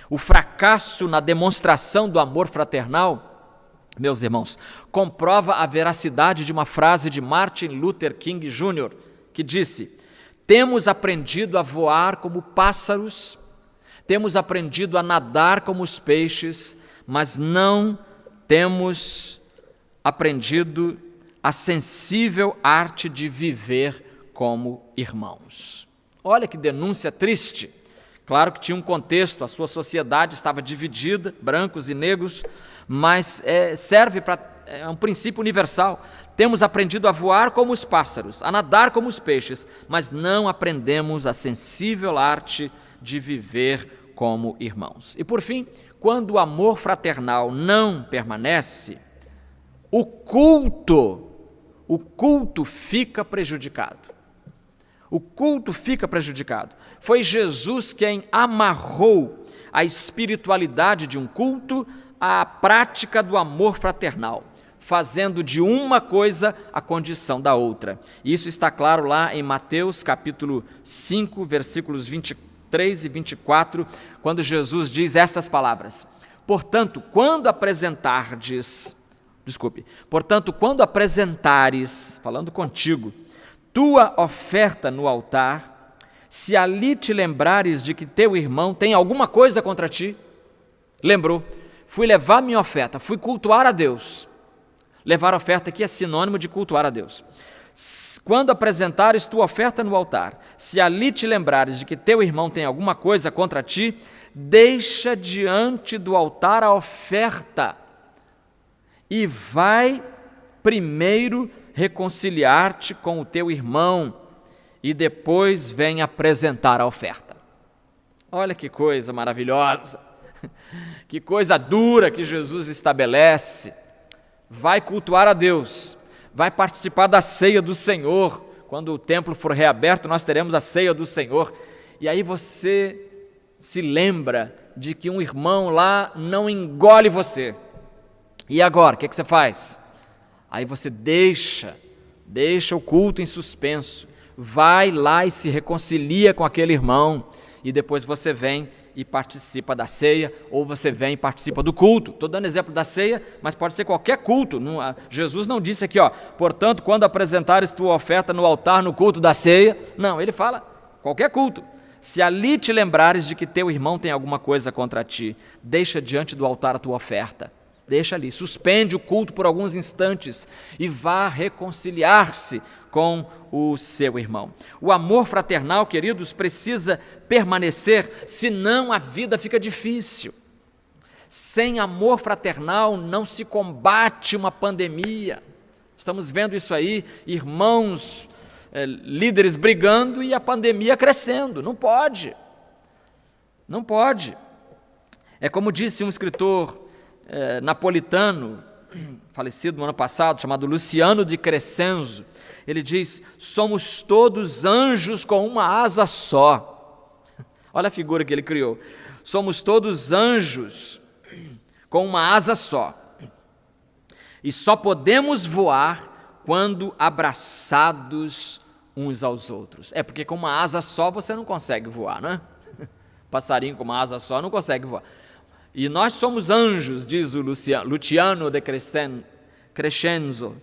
O fracasso na demonstração do amor fraternal, meus irmãos, comprova a veracidade de uma frase de Martin Luther King Jr., que disse: temos aprendido a voar como pássaros, temos aprendido a nadar como os peixes, mas não temos aprendido a sensível arte de viver como irmãos. Olha que denúncia triste. Claro que tinha um contexto, a sua sociedade estava dividida, brancos e negros, mas serve para um princípio universal. Temos aprendido a voar como os pássaros, a nadar como os peixes, mas não aprendemos a sensível arte de viver como irmãos. E por fim, quando o amor fraternal não permanece, o culto fica prejudicado. O culto fica prejudicado. Foi Jesus quem amarrou a espiritualidade de um culto à prática do amor fraternal, fazendo de uma coisa a condição da outra. Isso está claro lá em Mateus capítulo 5, versículos 23 e 24, quando Jesus diz estas palavras: Portanto, quando apresentares, falando contigo, tua oferta no altar, se ali te lembrares de que teu irmão tem alguma coisa contra ti, lembrou, fui levar minha oferta, fui cultuar a Deus. Levar oferta aqui é sinônimo de cultuar a Deus. Quando apresentares tua oferta no altar, se ali te lembrares de que teu irmão tem alguma coisa contra ti, deixa diante do altar a oferta e vai primeiro reconciliar-te com o teu irmão e depois vem apresentar a oferta. Olha que coisa maravilhosa, que coisa dura que Jesus estabelece. Vai cultuar a Deus, vai participar da ceia do Senhor. Quando o templo for reaberto, nós teremos a ceia do Senhor. E aí você se lembra de que um irmão lá não engole você. E agora, o que você faz? Aí você deixa o culto em suspenso, vai lá e se reconcilia com aquele irmão, e depois você vem e participa da ceia, ou você vem e participa do culto. Estou dando exemplo da ceia, mas pode ser qualquer culto. Jesus não disse aqui, portanto, quando apresentares tua oferta no altar, no culto da ceia. Não, ele fala qualquer culto. Se ali te lembrares de que teu irmão tem alguma coisa contra ti, deixa diante do altar a tua oferta. Deixa ali, suspende o culto por alguns instantes e vá reconciliar-se com o seu irmão. O amor fraternal, queridos, precisa permanecer, senão a vida fica difícil. Sem amor fraternal não se combate uma pandemia. Estamos vendo isso aí, irmãos, líderes brigando e a pandemia crescendo. Não pode. Não pode. É como disse um escritor napolitano, falecido no ano passado, chamado Luciano de Crescenzo. Ele diz: somos todos anjos com uma asa só. Olha a figura que ele criou. Somos todos anjos com uma asa só. E só podemos voar quando abraçados uns aos outros. É porque com uma asa só você não consegue voar, não é? Passarinho com uma asa só não consegue voar. E nós somos anjos, diz o Luciano de Crescenzo,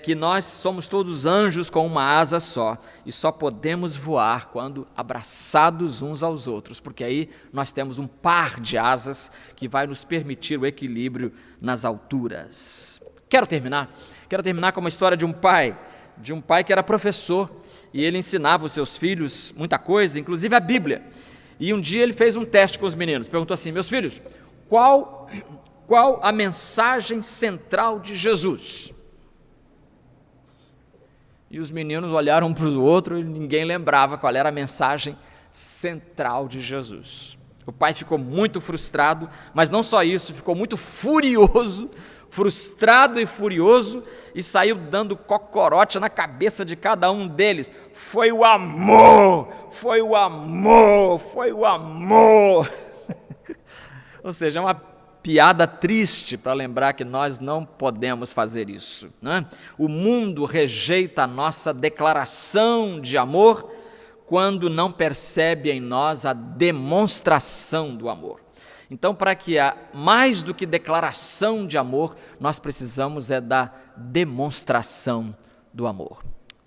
que nós somos todos anjos com uma asa só e só podemos voar quando abraçados uns aos outros, porque aí nós temos um par de asas que vai nos permitir o equilíbrio nas alturas. Quero terminar com uma história de um pai que era professor e ele ensinava os seus filhos muita coisa, inclusive a Bíblia. E um dia ele fez um teste com os meninos, perguntou assim: meus filhos, qual a mensagem central de Jesus? E os meninos olharam um para o outro e ninguém lembrava qual era a mensagem central de Jesus. O pai ficou muito frustrado, mas não só isso, ficou muito furioso, frustrado e furioso, e saiu dando cocorote na cabeça de cada um deles. Foi o amor, foi o amor, foi o amor. Ou seja, é uma piada triste para lembrar que nós não podemos fazer isso, né? O mundo rejeita a nossa declaração de amor quando não percebe em nós a demonstração do amor. Então, para que há mais do que declaração de amor, nós precisamos da demonstração do amor.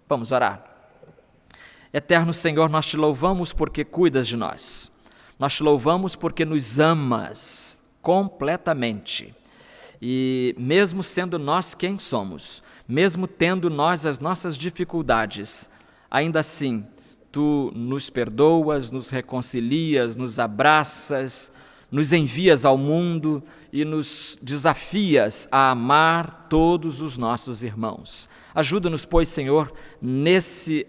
Vamos orar. Eterno Senhor, nós te louvamos porque cuidas de nós. Nós te louvamos porque nos amas completamente. E mesmo sendo nós quem somos, mesmo tendo nós as nossas dificuldades, ainda assim, tu nos perdoas, nos reconcilias, nos abraças, nos envias ao mundo e nos desafias a amar todos os nossos irmãos. Ajuda-nos, pois, Senhor, nesse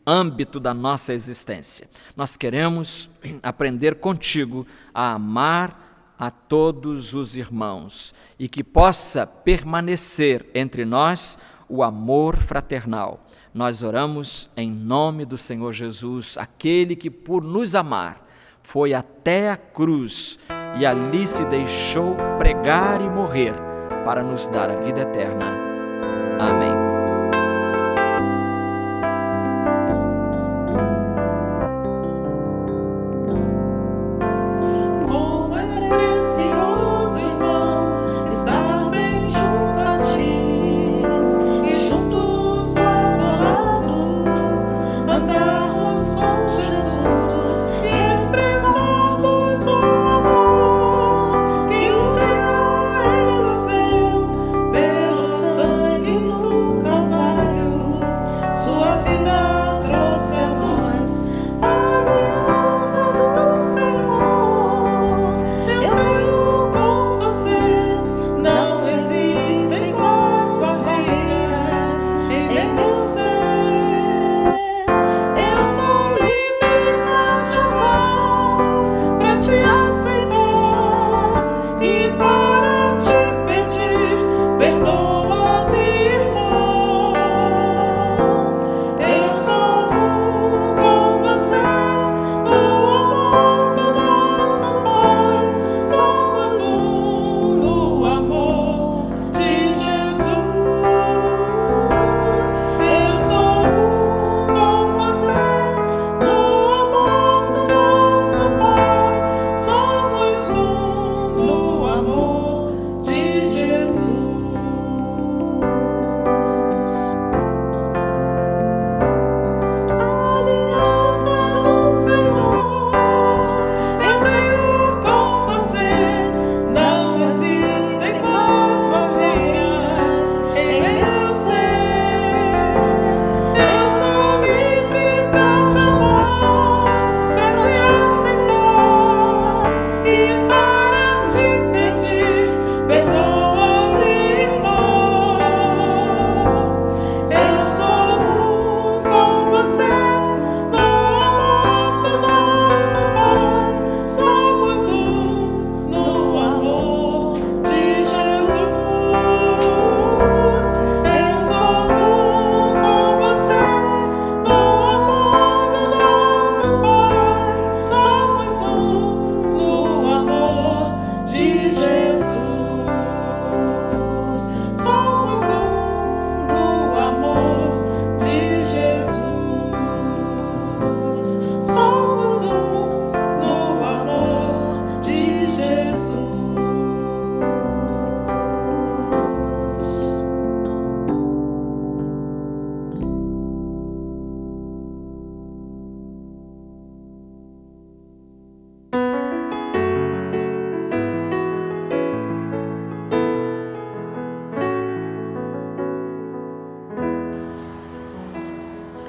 âmbito da nossa existência. Nós queremos aprender contigo a amar a todos os irmãos e que possa permanecer entre nós o amor fraternal. Nós oramos em nome do Senhor Jesus, aquele que por nos amar foi até a cruz e ali se deixou pregar e morrer para nos dar a vida eterna. Amém. Pelo sangue do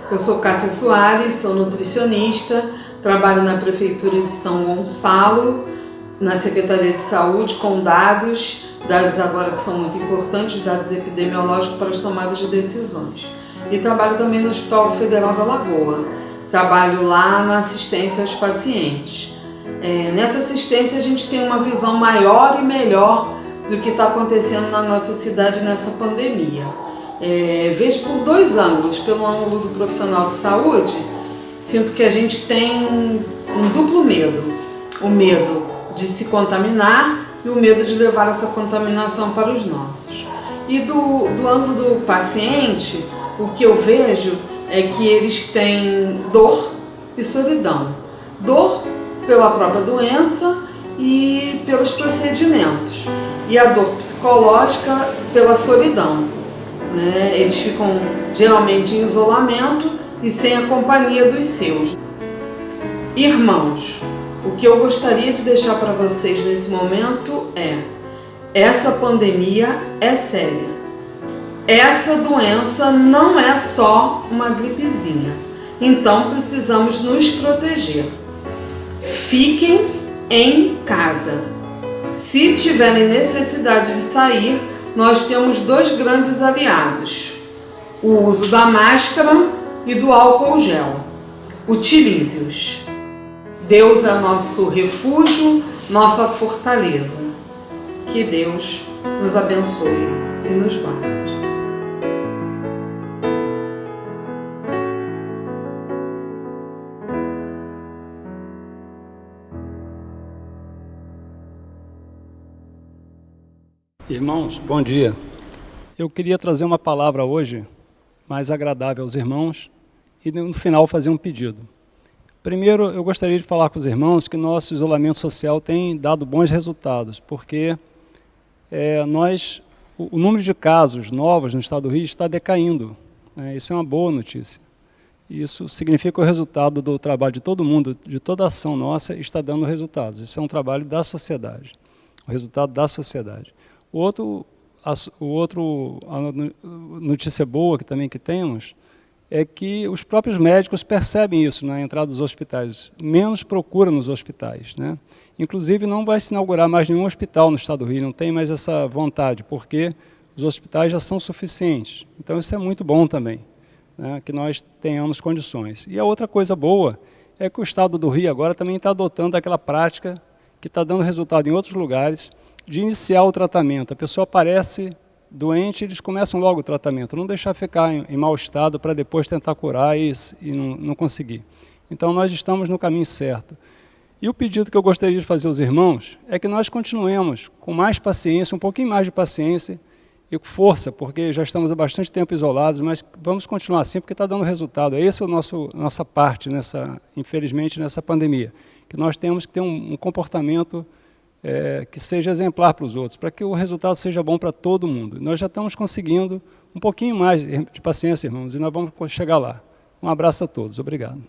Eu sou Cássia Soares, sou nutricionista, trabalho na Prefeitura de São Gonçalo, na Secretaria de Saúde, com dados agora que são muito importantes, dados epidemiológicos para as tomadas de decisões. E trabalho também no Hospital Federal da Lagoa. Trabalho lá na assistência aos pacientes. Nessa assistência a gente tem uma visão maior e melhor do que está acontecendo na nossa cidade nessa pandemia. Vejo por dois ângulos. Pelo ângulo do profissional de saúde, sinto que a gente tem um duplo medo. O medo de se contaminar e o medo de levar essa contaminação para os nossos. E do ângulo do paciente, o que eu vejo é que eles têm dor e solidão. Dor pela própria doença e pelos procedimentos. E a dor psicológica pela solidão. Né? Eles ficam geralmente em isolamento e sem a companhia dos seus. Irmãos, o que eu gostaria de deixar para vocês nesse momento é: essa pandemia é séria. Essa doença não é só uma gripezinha. Então precisamos nos proteger. Fiquem em casa. Se tiverem necessidade de sair, nós temos dois grandes aliados: o uso da máscara e do álcool gel. Utilize-os. Deus é nosso refúgio, nossa fortaleza. Que Deus nos abençoe e nos guarde. Irmãos, bom dia. Eu queria trazer uma palavra hoje mais agradável aos irmãos e no final fazer um pedido. Primeiro, eu gostaria de falar com os irmãos que nosso isolamento social tem dado bons resultados, porque o número de casos novos no estado do Rio está decaindo. Isso é uma boa notícia. Isso significa o resultado do trabalho de todo mundo, de toda a ação nossa, está dando resultados. Isso é um trabalho da sociedade, o resultado da sociedade. A notícia boa que temos é que os próprios médicos percebem isso na entrada dos hospitais, menos procura nos hospitais, né? Inclusive não vai se inaugurar mais nenhum hospital no estado do Rio, não tem mais essa vontade, porque os hospitais já são suficientes. Então isso é muito bom também, né? Que nós tenhamos condições. E a outra coisa boa é que o estado do Rio agora também está adotando aquela prática que está dando resultado em outros lugares, de iniciar o tratamento. A pessoa aparece doente, eles começam logo o tratamento, não deixar ficar em mau estado para depois tentar curar e não conseguir. Então nós estamos no caminho certo. E o pedido que eu gostaria de fazer aos irmãos é que nós continuemos com mais paciência, um pouquinho mais de paciência e com força, porque já estamos há bastante tempo isolados, mas vamos continuar assim porque está dando resultado. Essa é a nossa parte, infelizmente, nessa pandemia, que nós temos que ter um comportamento que seja exemplar para os outros, para que o resultado seja bom para todo mundo. Nós já estamos conseguindo um pouquinho mais de paciência, irmãos, e nós vamos chegar lá. Um abraço a todos. Obrigado.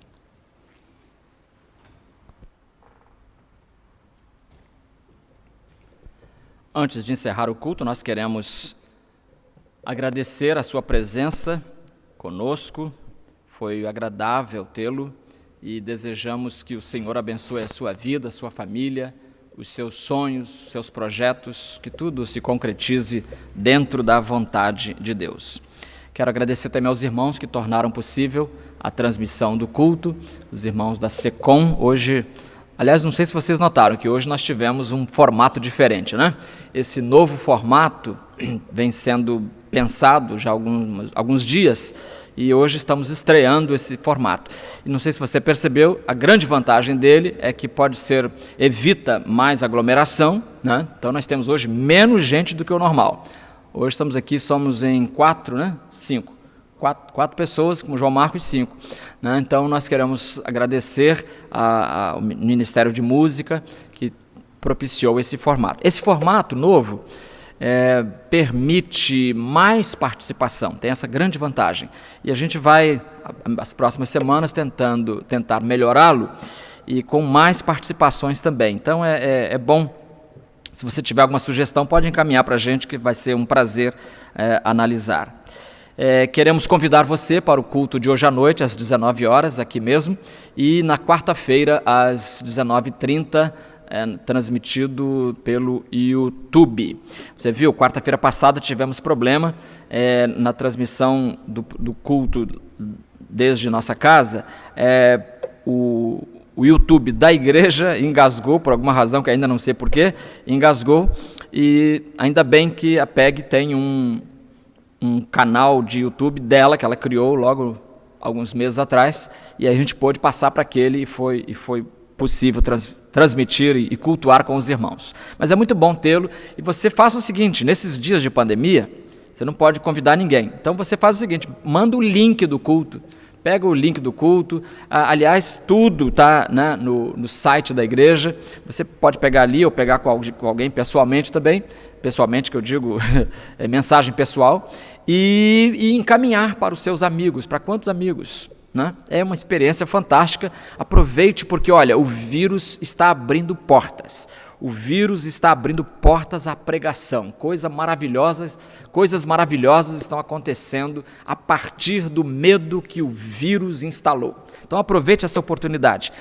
Antes de encerrar o culto, nós queremos agradecer a sua presença conosco. Foi agradável tê-lo e desejamos que o Senhor abençoe a sua vida, a sua família, os seus sonhos, seus projetos, que tudo se concretize dentro da vontade de Deus. Quero agradecer também aos irmãos que tornaram possível a transmissão do culto, os irmãos da SECOM. Hoje, aliás, não sei se vocês notaram que hoje nós tivemos um formato diferente, né? Esse novo formato vem sendo pensado já há alguns dias, e hoje estamos estreando esse formato. E não sei se você percebeu, a grande vantagem dele é que evita mais aglomeração, né? Então nós temos hoje menos gente do que o normal. Hoje estamos aqui, somos em 4, né? 5. 4 pessoas, como João Marcos, 5. Né? Então nós queremos agradecer ao Ministério de Música que propiciou esse formato. Esse formato novo permite mais participação, tem essa grande vantagem. E a gente vai, as próximas semanas, tentar melhorá-lo e com mais participações também. Então é bom, se você tiver alguma sugestão, pode encaminhar para a gente, que vai ser um prazer analisar. Queremos convidar você para o culto de hoje à noite, às 19 horas, aqui mesmo, e na quarta-feira, às 19h30, transmitido pelo YouTube. Você viu, quarta-feira passada tivemos problema na transmissão do culto desde nossa casa. O YouTube da igreja engasgou, por alguma razão que ainda não sei porquê, engasgou, e ainda bem que a PEG tem um canal de YouTube dela, que ela criou logo alguns meses atrás, e a gente pôde passar para aquele e foi possível transmitir e cultuar com os irmãos. Mas é muito bom tê-lo, e você faça o seguinte: nesses dias de pandemia, você não pode convidar ninguém, então você faz o seguinte: manda o link do culto, pega o link do culto, aliás, tudo está, né, no site da igreja, você pode pegar ali ou pegar com alguém pessoalmente também, pessoalmente que eu digo, mensagem pessoal, e encaminhar para os seus amigos. Para quantos amigos? Né? É uma experiência fantástica, aproveite, porque olha, o vírus está abrindo portas. O vírus está abrindo portas à pregação. Coisas maravilhosas estão acontecendo a partir do medo que o vírus instalou. Então aproveite essa oportunidade.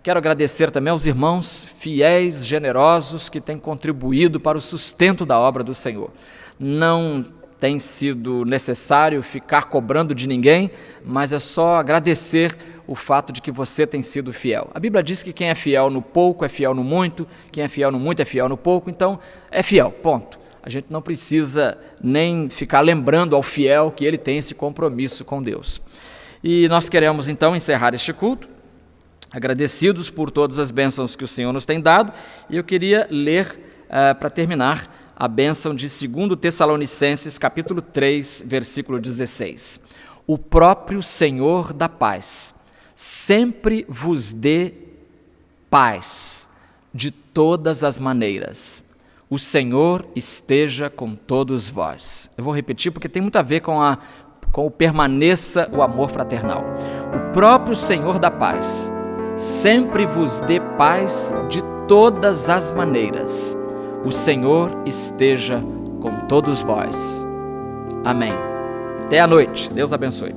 Quero agradecer também aos irmãos fiéis, generosos, que têm contribuído para o sustento da obra do Senhor. Não tem sido necessário ficar cobrando de ninguém, mas é só agradecer o fato de que você tem sido fiel. A Bíblia diz que quem é fiel no pouco é fiel no muito, quem é fiel no muito é fiel no pouco, então é fiel, ponto. A gente não precisa nem ficar lembrando ao fiel que ele tem esse compromisso com Deus. E nós queremos então encerrar este culto, agradecidos por todas as bênçãos que o Senhor nos tem dado, e eu queria ler, para terminar, a bênção de 2 Tessalonicenses, capítulo 3, versículo 16. O próprio Senhor da paz sempre vos dê paz de todas as maneiras. O Senhor esteja com todos vós. Eu vou repetir porque tem muito a ver com o permaneça o amor fraternal. O próprio Senhor da paz sempre vos dê paz de todas as maneiras. O Senhor esteja com todos vós. Amém. Até a noite. Deus abençoe.